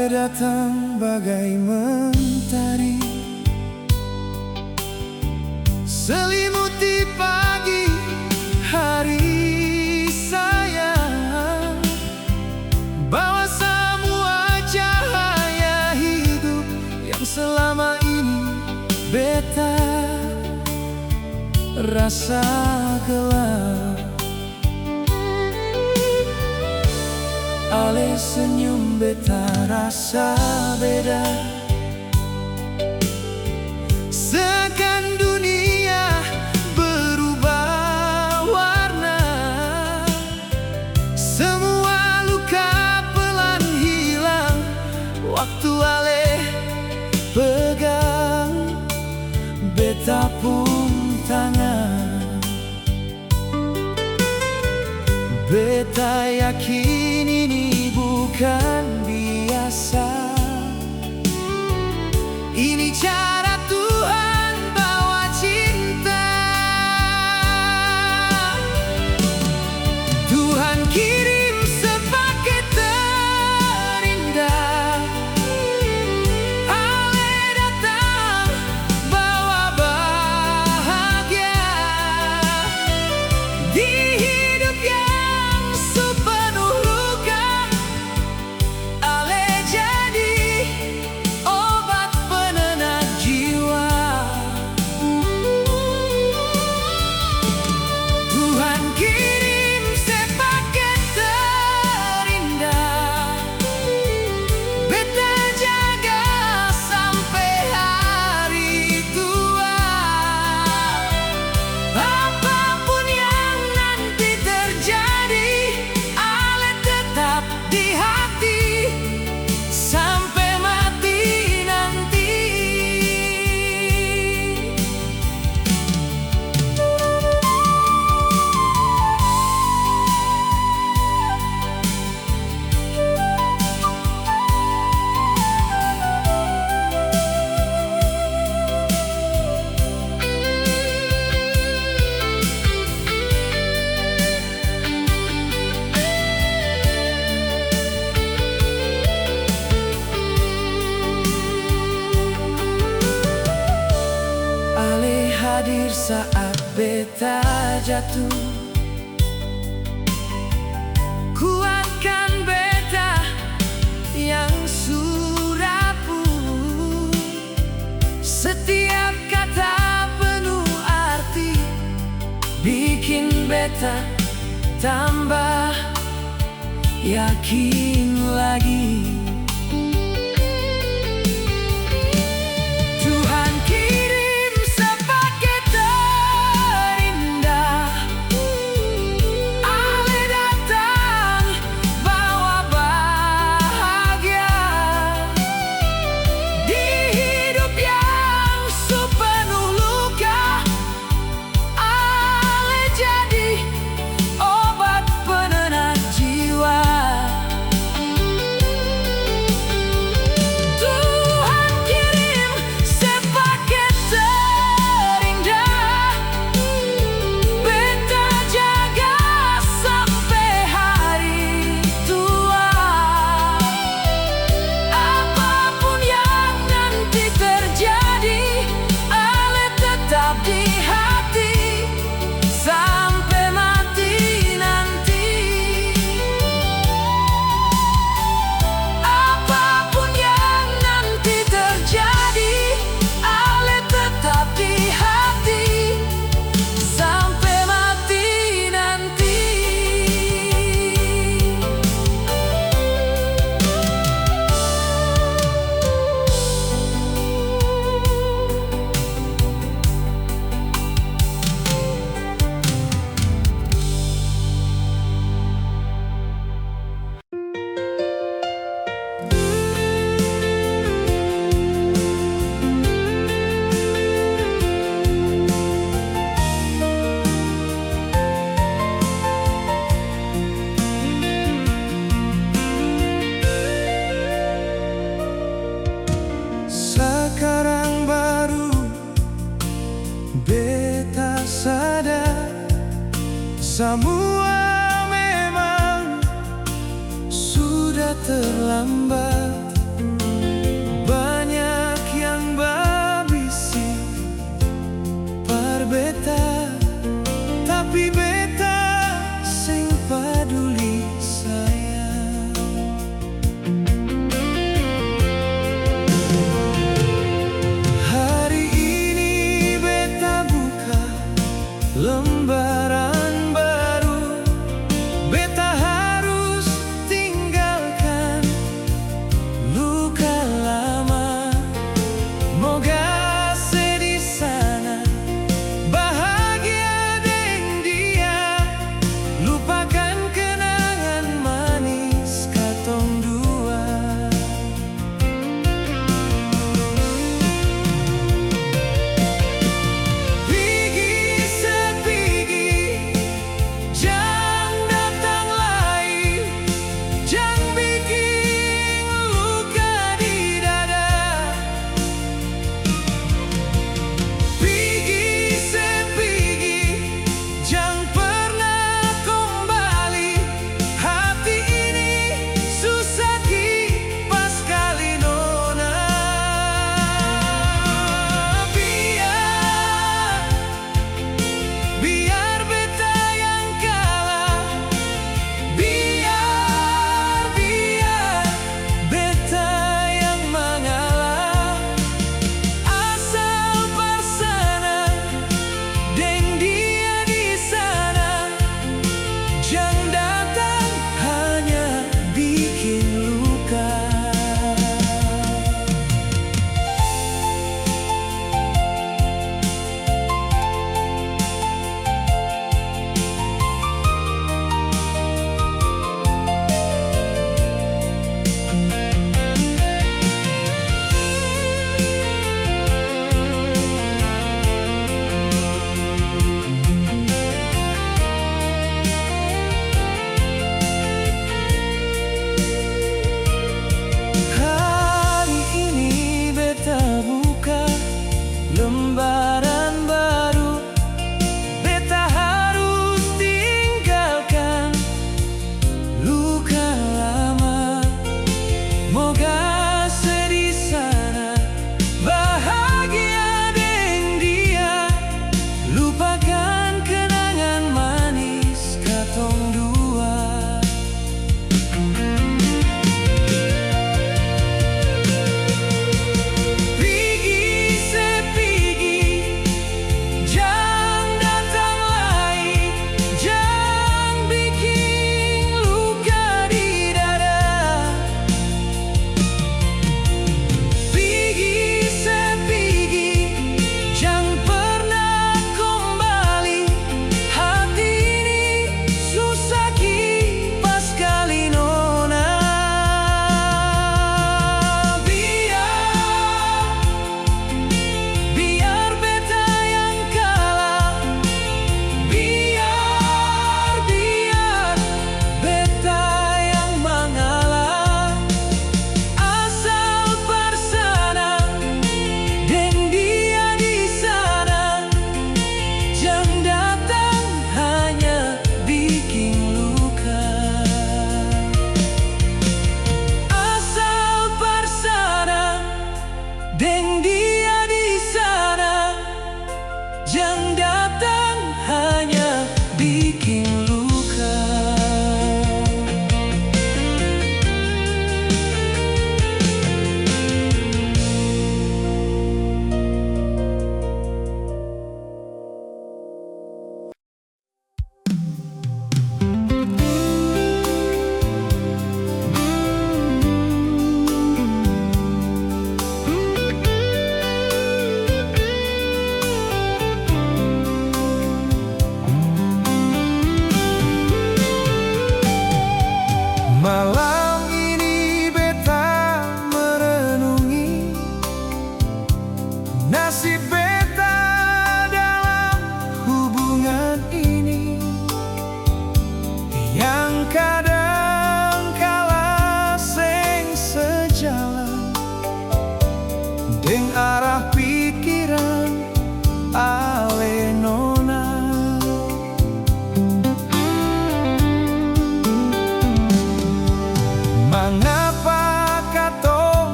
Ale datang bagai mentari, selimuti pagi hari saya, bawa semua cahaya hidup yang selama ini beta rasa gelap. Ale senyum beta rasa beda, seakan dunia berubah warna. Semua luka pelan hilang waktu Ale pegang beta pun tangan. Beta yakin ini bukan biasa, ini cara Tuhan bawa cinta. Tuhan kirim sepaket terindah, Ale datang bawa bahagia di hidup yang sepenuh luka. Ale jadi obat penenang jiwa. Tuhan kirim sepaket terindah, beta jaga sampai hari tua. Apapun yang nanti terjadi, Ale tetap di hati sampai mati nanti. Ale hadir saat beta jatuh, kuatkan beta yang sudah rapuh. Setiap kata penuh arti, bikin beta tambah yakin lagi. Tuhan kirim sepaket terindah, Ale datang bawa bahagia di hidup yang sepenuh luka. Ale jadi obat penenang jiwa. Tuhan kirim sepaket terindah, beta jaga sampai hari tua. Apapun yang nanti terjadi, Ale tetap di hati sampai mati nanti. Apapun yang nanti terjadi, Ale tetap di hati sampai mati nanti. Sekarang baru beta sadar, semua memang sudah terlambat.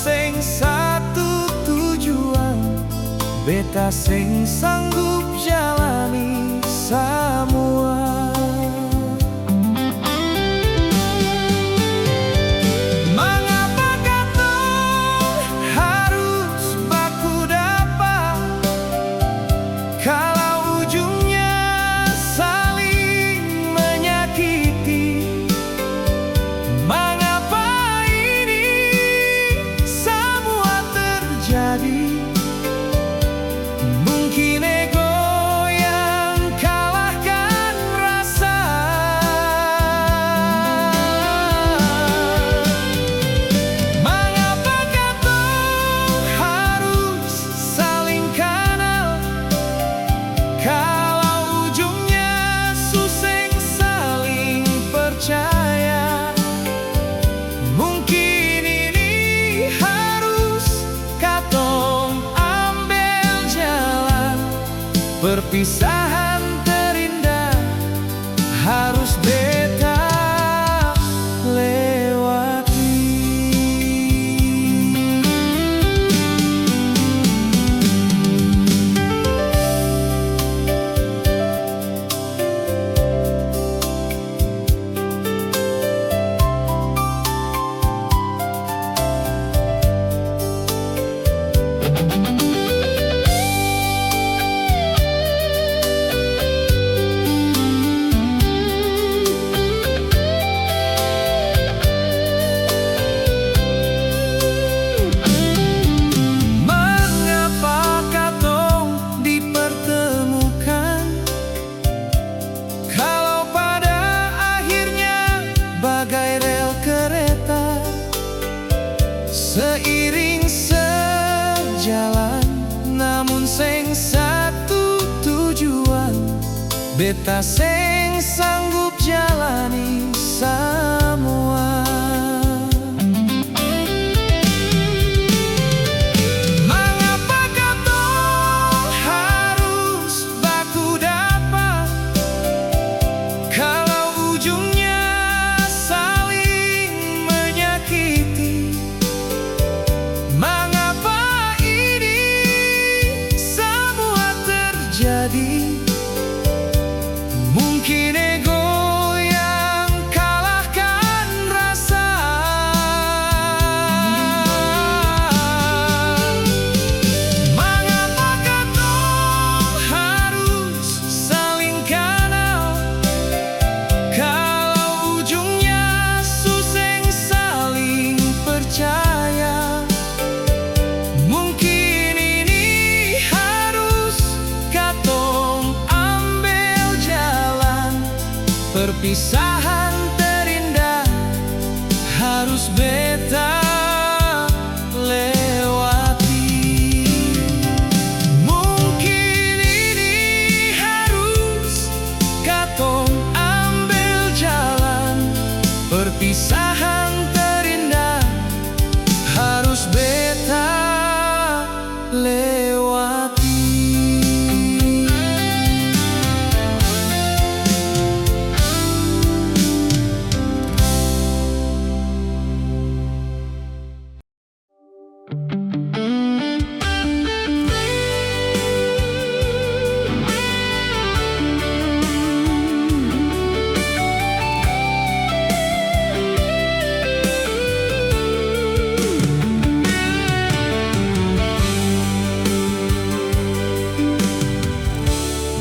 sing satu tujuan, beta sing sanggup jalani semua. Mengapa katong harus baku dapat, kalau ujungnya saling menyakiti? Mengapa ini semua terjadi? Mungkin ego yang kalahkan rasa. Mengapa katong harus saling kenal, kalau ujungnya suseng saling percaya? Mungkin ini harus katong ambil jalan, perpisahan terindah harus beta lewati. Mengapa katong dipertemukan, kalau pada akhirnya bagai rel kereta, seiring sejalan namun sing satu tujuan, beta sing sanggup jalani semua. Mengapa katong harus baku dapat, kalau ujungnya saling menyakiti? Mengapa ini semua terjadi? Mungkin ego yang kalahkan rasa. Mengapa katong harus saling kenal, kalau ujungnya suseng saling percaya? Mungkin ini harus katong ambil jalan, perpisahan terindah harus beta lewati. Mungkin ini harus katong ambil jalan, perpisahan terindah harus beta lewati.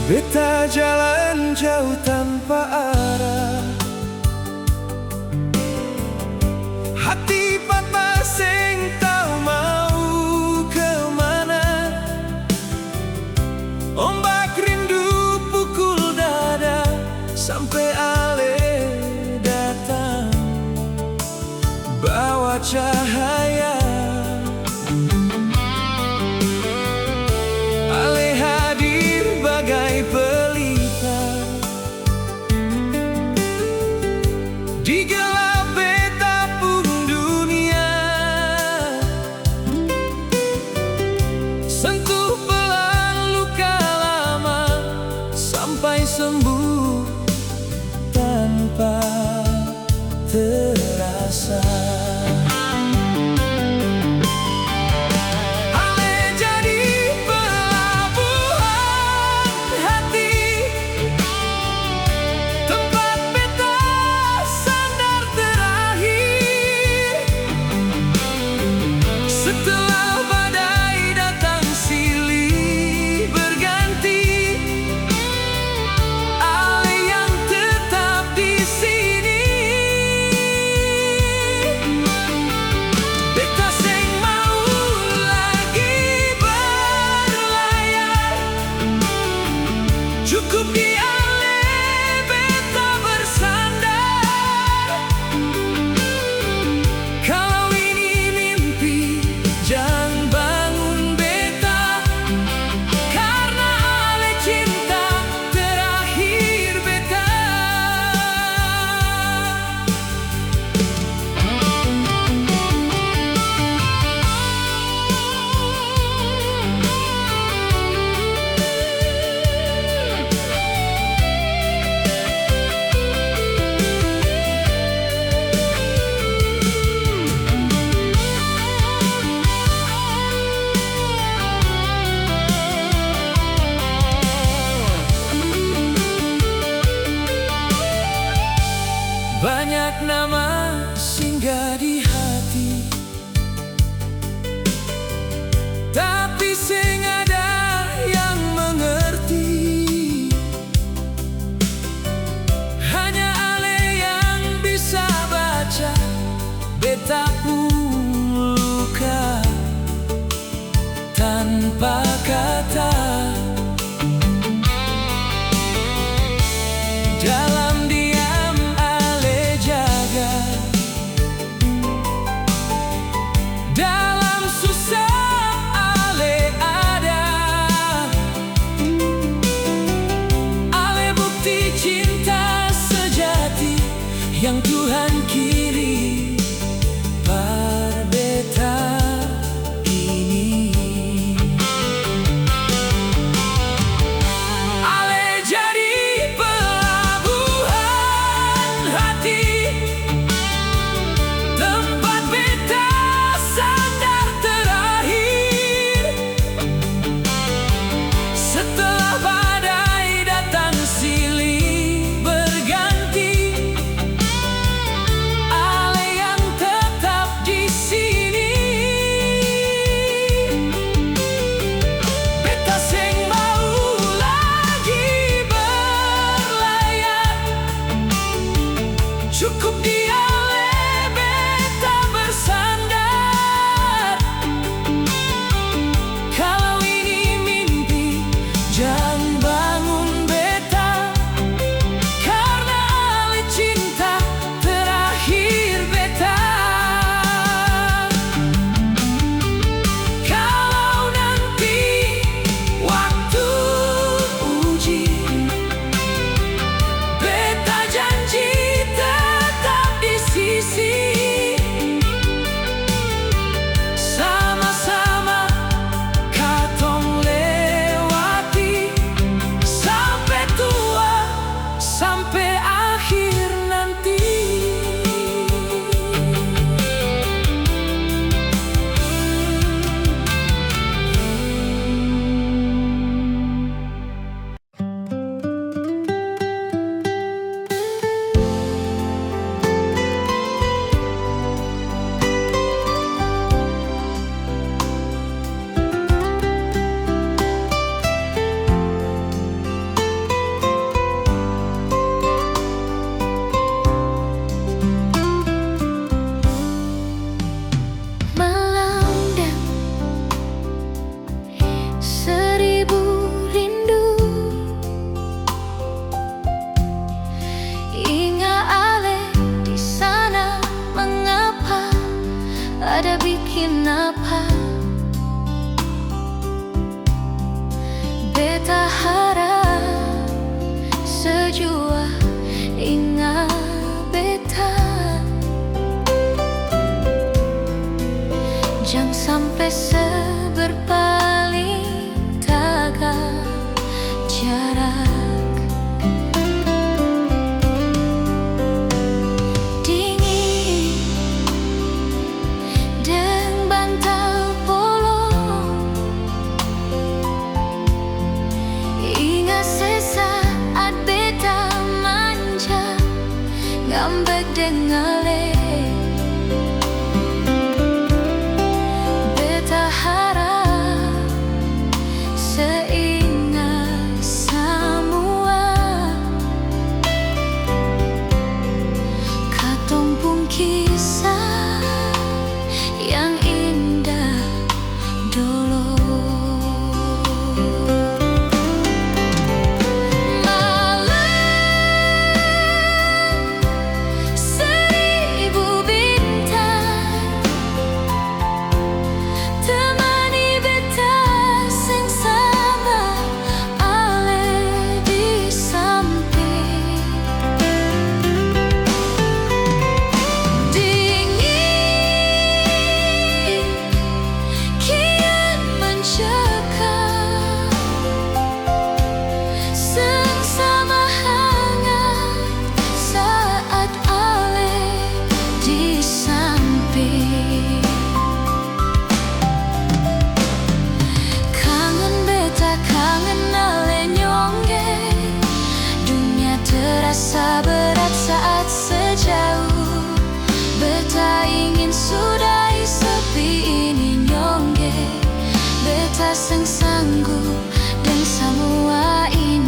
Beta jalan jauh tanpa arah, hati patah sing tau mau kemana. Ombak rindu pukul dada, sampai ale datang bawa cahaya. Ale hadir bagai pelita, kenapa beta harap sejua ingat beta, jangan sampai seberpaling taga jarak. Dingin deng bantal polo, ingat sesaat beta manja ngambek dengale. Beta harap seingat semua katong pun kisah yang indah dulu. Terasa berat saat sejauh beta ingin sudahi sepi ini nyongge. Beta seng sanggup dan semua ini.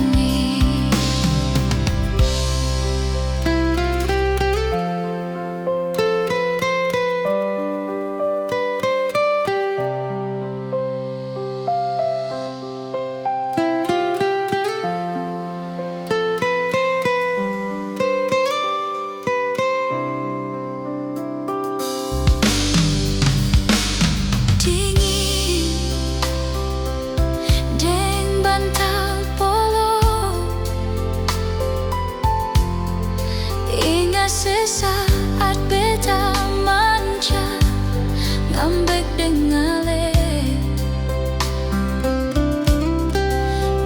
Sesaat beta manja ngambek dengale.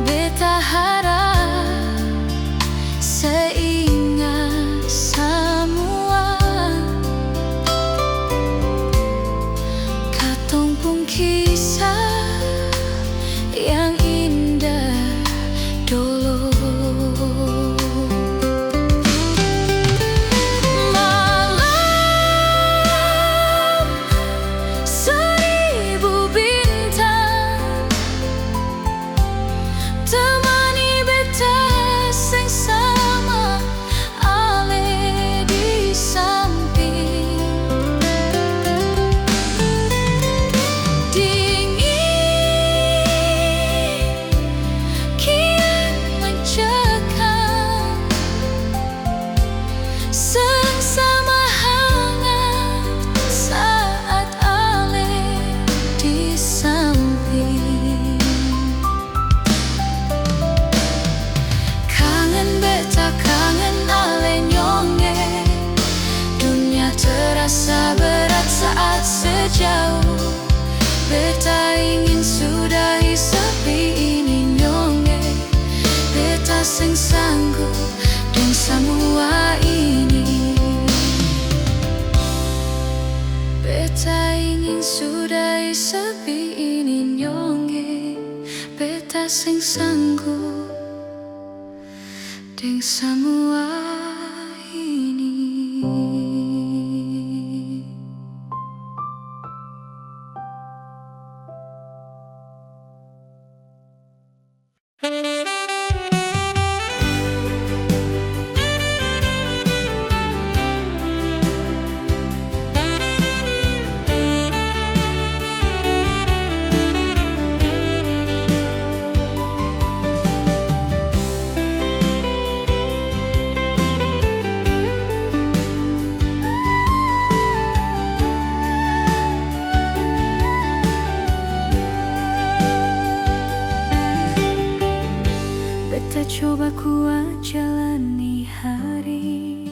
Beta harap seingat semua katong pun kisah yang indah dulu. Terasa berat saat sejauh beta ingin sudahi sepi ini nyongge. Beta seng sanggup dan semua ini. Beta ingin sudahi sepi ini nyongge. Beta seng sanggup dan semua ini. coba kuat jalani hari,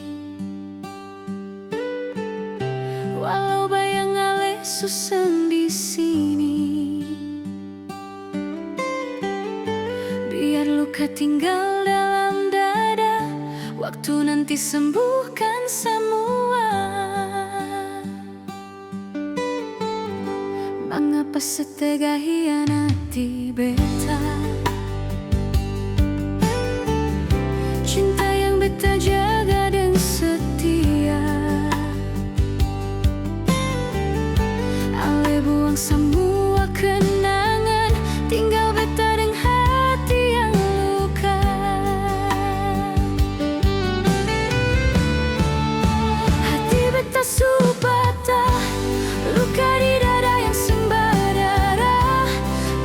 walau bayang ale susah di sini. Biar luka tinggal dalam dada, waktu nanti sembuhkan semua. Mengapa setega hianati beta? Cinta yang beta jaga dan setia, ale buang semua kenangan, tinggal beta dengan hati yang luka. Hati beta su patah, luka di dada yang sembara.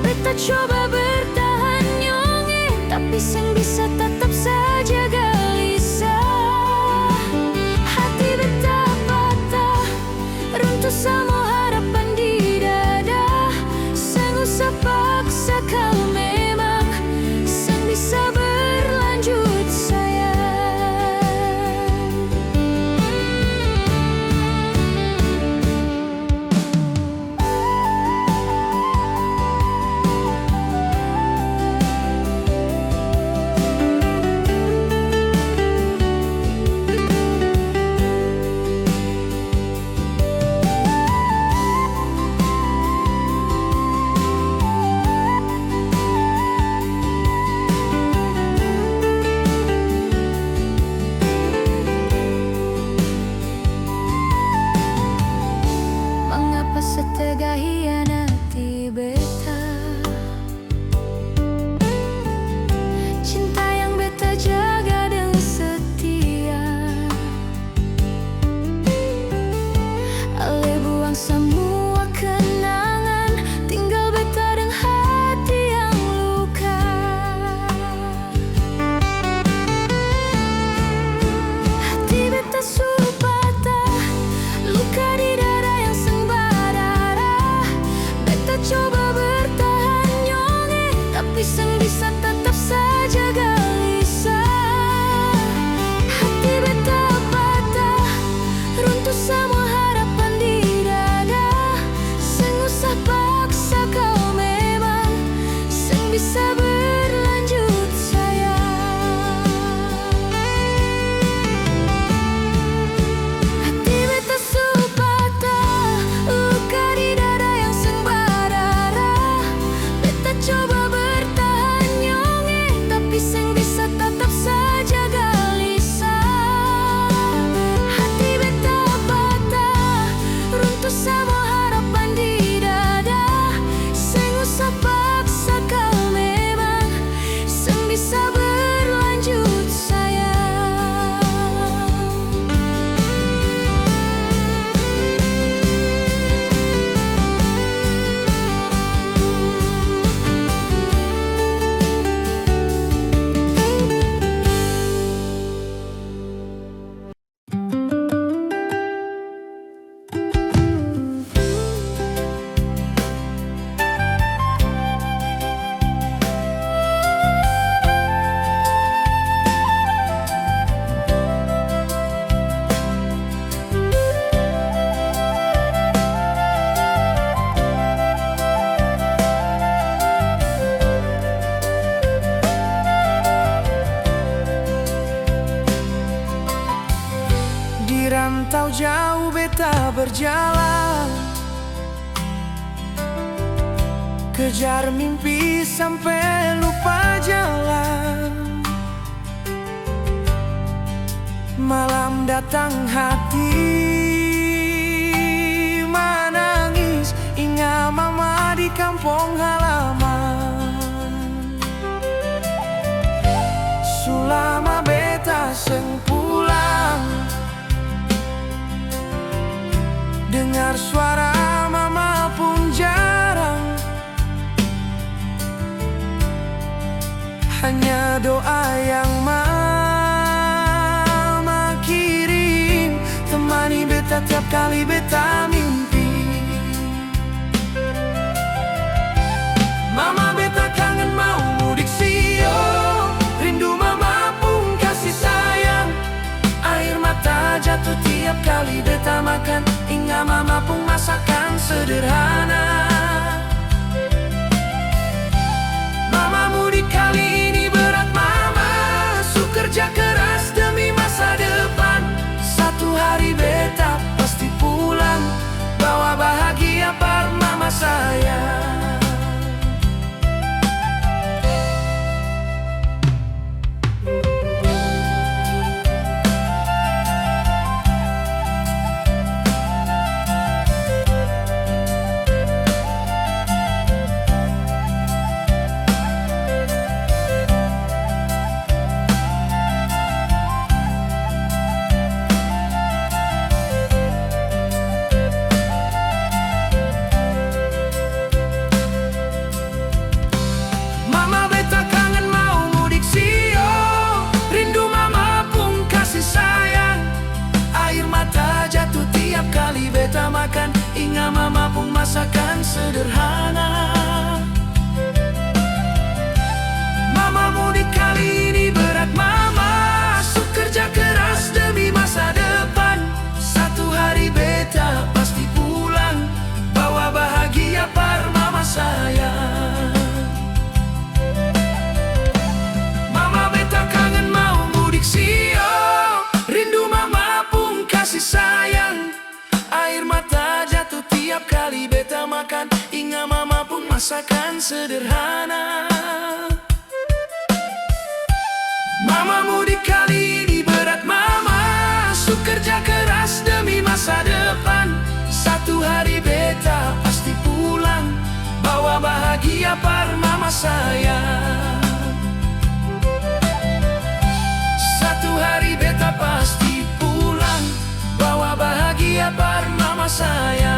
Beta coba bertahan nyonge, tapi seng bisa tetap saja gelisah. Hati beta patah, runtuh semua harapan di dada. Seng usah paksa kau, memang seng bisa berlanjut sayang. Mengapa setega hianati beta? Cinta yang beta jaga dan setia, ale buang semua kenangan, tinggal beta dengan hati yang luka. Hati beta su patah, luka di dada yang sembara. Beta coba bertahan nyonge, tapi seng bisa tetap saja gelisah. Hati beta patah, runtuh semua harapan di dada. Seng usah paksa kau, memang seng bisa berlanjut sayang. Hati beta su patah, luka di dada yang sembara. Beta coba bertahan nyonge, tapi seng bisa tetap saja gelisah. Hati beta patah, runtuh semua harapan di dada. Seng usah paksa kau, memang seng bisa berlanjut sayang. Di rantau jauh beta berjalan, kejar mimpi sampai lupa jalan. Malam datang hati menangis, ingat mama di kampung halaman. Sulama beta seng pulang, dengar suara mama pun jarang. Hanya doa yang mama kirim, temani beta tiap kali beta mimpi. Mama beta kangen mau mudik sio, rindu makan. Ingat mama pun masakan sederhana. Mama mudik kali ini berat mama, su kerja keras demi masa depan. Satu hari beta pasti pulang, bawa bahagia par mama saya. Mama beta kangen mau mudik sio, rindu mama pun kasih sayang. Air mata jatuh tiap kali beta makan. Ingat mama pun masakan sederhana. Mama mudik kali ini berat mama, su kerja keras demi masa depan. Satu hari beta pasti pulang, bawa bahagia par mama saya. Mama beta kangen mau mudik sio, rindu mama pun kasih sayang. Air mata jatuh tiap kali beta makan. Ingat mama pun masakan sederhana. Mama mudik kali ini berat mama, su kerja keras demi masa depan. Satu hari beta pasti pulang, bawa bahagia par mama saya. Satu hari beta pasti pulang, bawa bahagia par mama saya.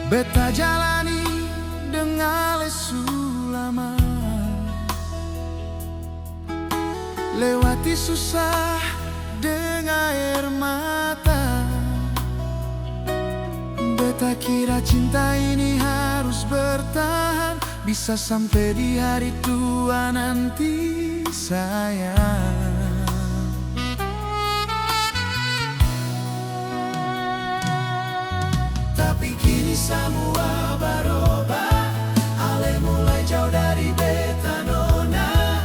Beta jalani dengan lesu lama, lewati susah dengan air mata. Beta kira cinta ini harus bertahan, bisa sampai di hari tua nanti sayang. Tapi kini semua berubah, ale mulai jauh dari beta nona.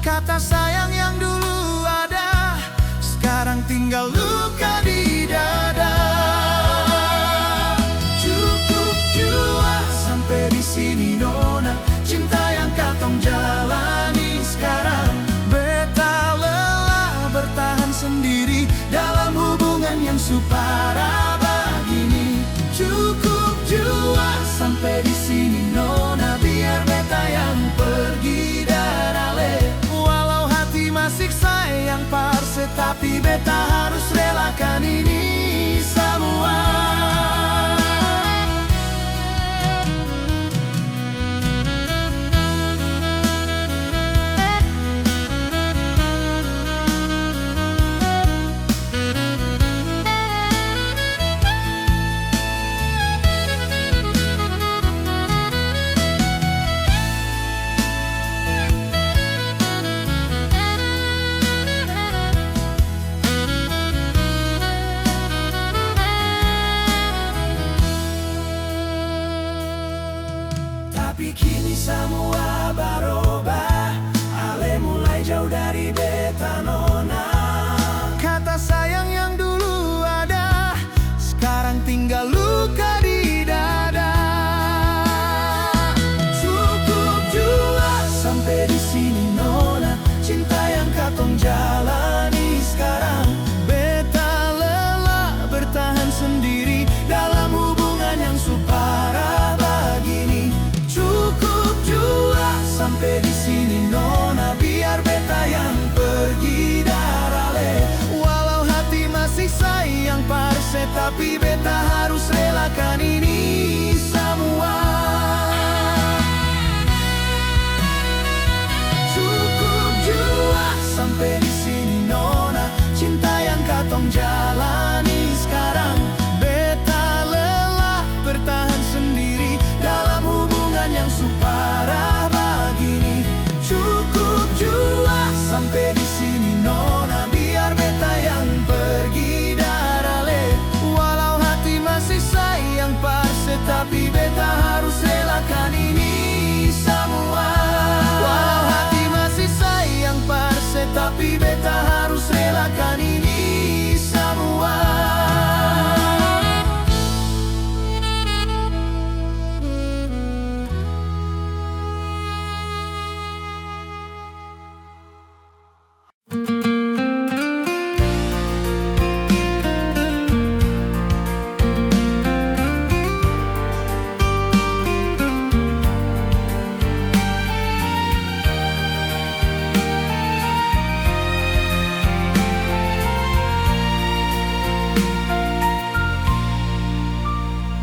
Kata sayang yang dulu ada, sekarang tinggal luka di dada. Cukup jua sampai di sini nona, cinta yang katong jalani sekarang. Beta lelah bertahan sendiri dalam hubungan yang supara begini. Cukup jua sampai di sini nona, biar beta yang pergi dan ale. Walau hati masih sayang parse, tapi beta harus relakan ini semua. Tapi kini semua berubah, ale mulai jauh dari beta nona. Kata sayang yang dulu ada, sekarang tinggal luka di dada. Cukup jua sampai di sini nona, cinta yang katong jalani sekarang. Beta lelah bertahan sendiri dalam hubungan yang supara begini. Cukup tapi beta harus relakan ini semua. Cukup jua sampai di sini nona, cinta yang katong jalani sekarang. Beta lelah bertahan sendiri dalam hubungan yang suparah begini. Cukup jua sampai di sini nona, biar beta yang pergi darale. Walau hati masih sayang parse, tapi beta harus relakan ini semua. Walau hati masih sayang parse, tapi beta harus relakan ini semua.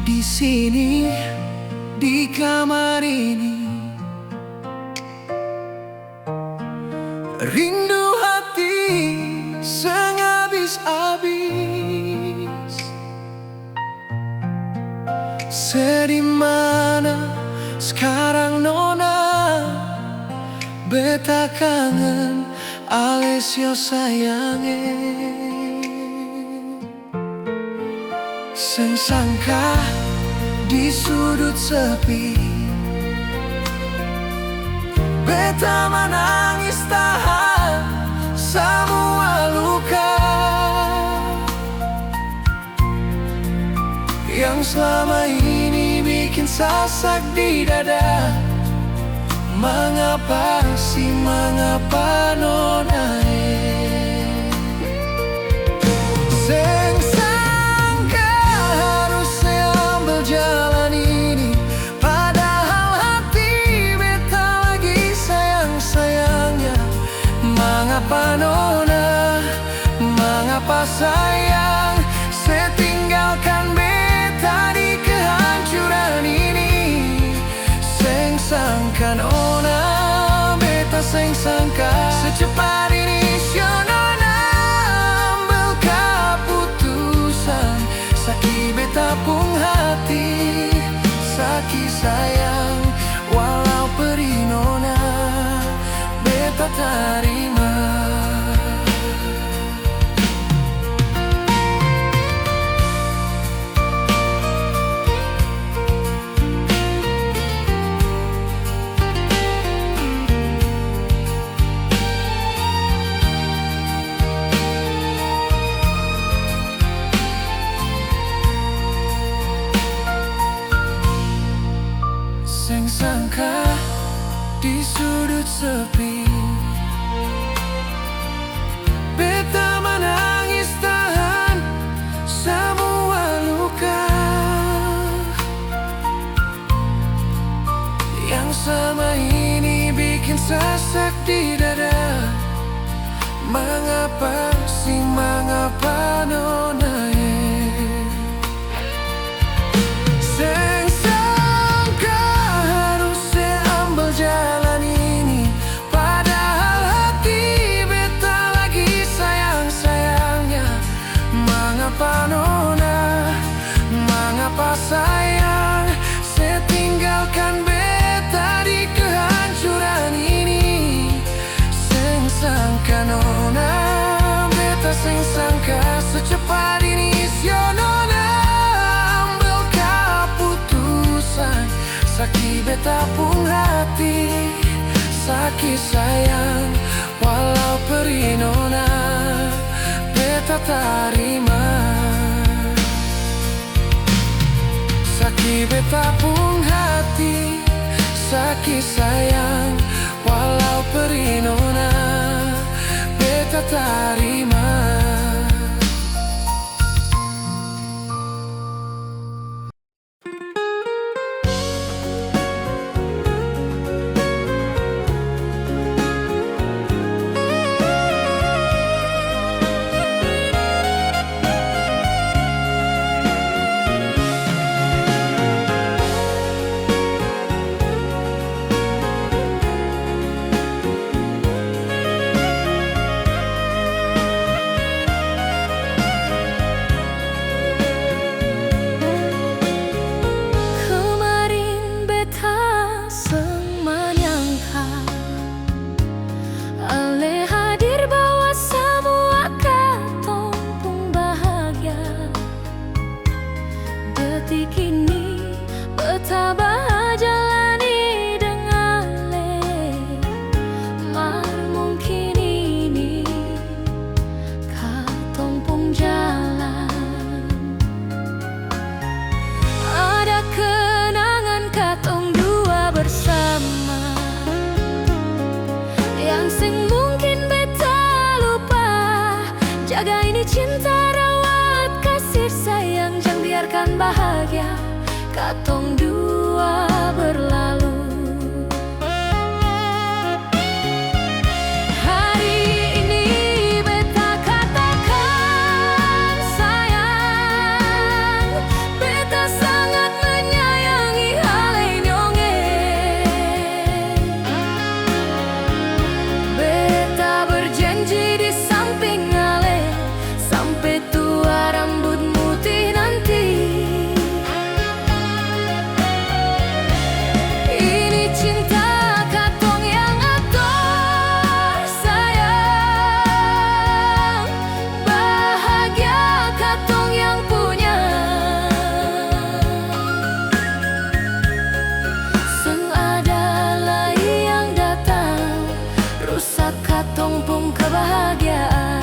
Di sini, di kamar ini, rindu hati senghabis-habis. Sedih mana sekarang nona, beta kangen Alessio sayange. Seng sangka di sudut sepi, beta menangis tahan semua luka yang selama ini bikin sasak di dada. Mengapa sih, mengapa nona? Seng sangka harus saya ambil jalan ini, padahal hati beta lagi sayang-sayangnya. Mengapa nona, mengapa sayang, saya tinggalkan beta di kehancuran ini. Seng sangka nona, beta seng sangka secepat ini sio nona ambil keputusan. Sakit beta pun hati, sakit sayang, walau perih nona, beta terima. Seng sangka di sudut sepi, beta menangis tahan semua luka yang selama ini bikin sesak di dada. Mengapa sih, mengapa nona? Seng sangka harus saya ambil jalan ini, padahal hati beta lagi sayang-sayangnya. Mengapa nona, mengapa sayang, saya tinggalkan beta di kehancuran ini. Seng sangka nona, beta seng sangka secepat ini sio nona ambil keputusan. Sakit beta pun hati, sakit sayang, walau perih nona, beta terima. Sakit beta pun hati, sakit sayang, walau perih nona, beta terima. cinta rawat kasih sayang, jangan biarkan bahagia katong dua berlalu. Hari ini beta katakan sayang, beta sangat menyayangi hale nyonge. Beta berjanji di samping ale sampai tua rambut putih nanti. Ini cinta katong yang ator sayang, bahagia katong yang punya. Seng ada lagi yang datang rusak katong pun kebahagiaan.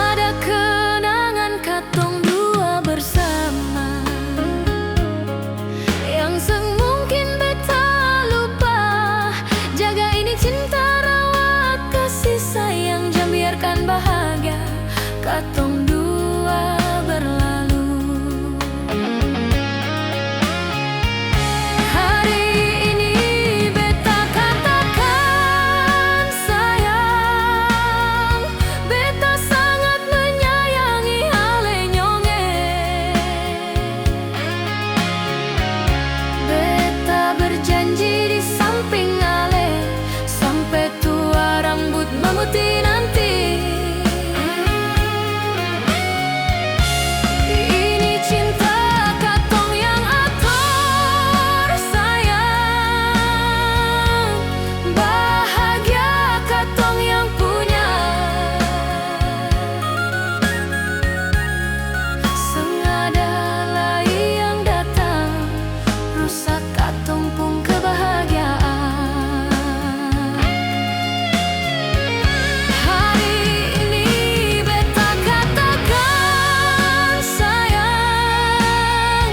Ada kenangan katong dua bersama yang semungkin beta lupa. Jaga ini cinta rawat kasih sayang, jangan biarkan bahagia katong dua berlalu. Hari ini beta katakan sayang, beta sangat menyayangi hale nyonge. Beta berjanji di samping ale sampai tua rambut memutih nanti. Ini cinta katong yang ator sayang, bahagia katong yang punya. Sengada lagi yang datang rusak katong pun kebahagiaan. Hari ini beta katakan sayang,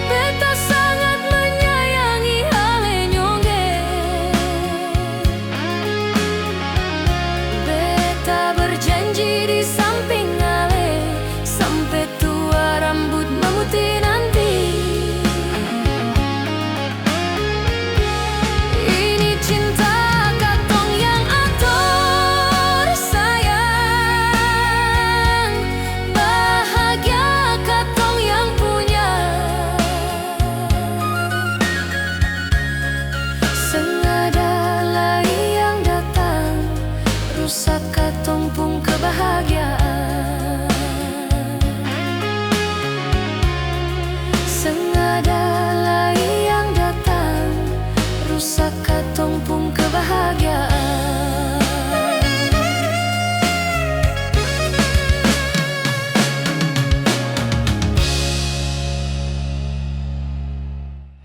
beta sangat menyayangi hale nyonge. Beta berjanji di samping ale sampai tua rambut memutih nanti. Ini cinta katong yang ator sayang, bahagia katong yang punya. Sengada lagi yang datang rusak katong pun kebahagiaan. Sengada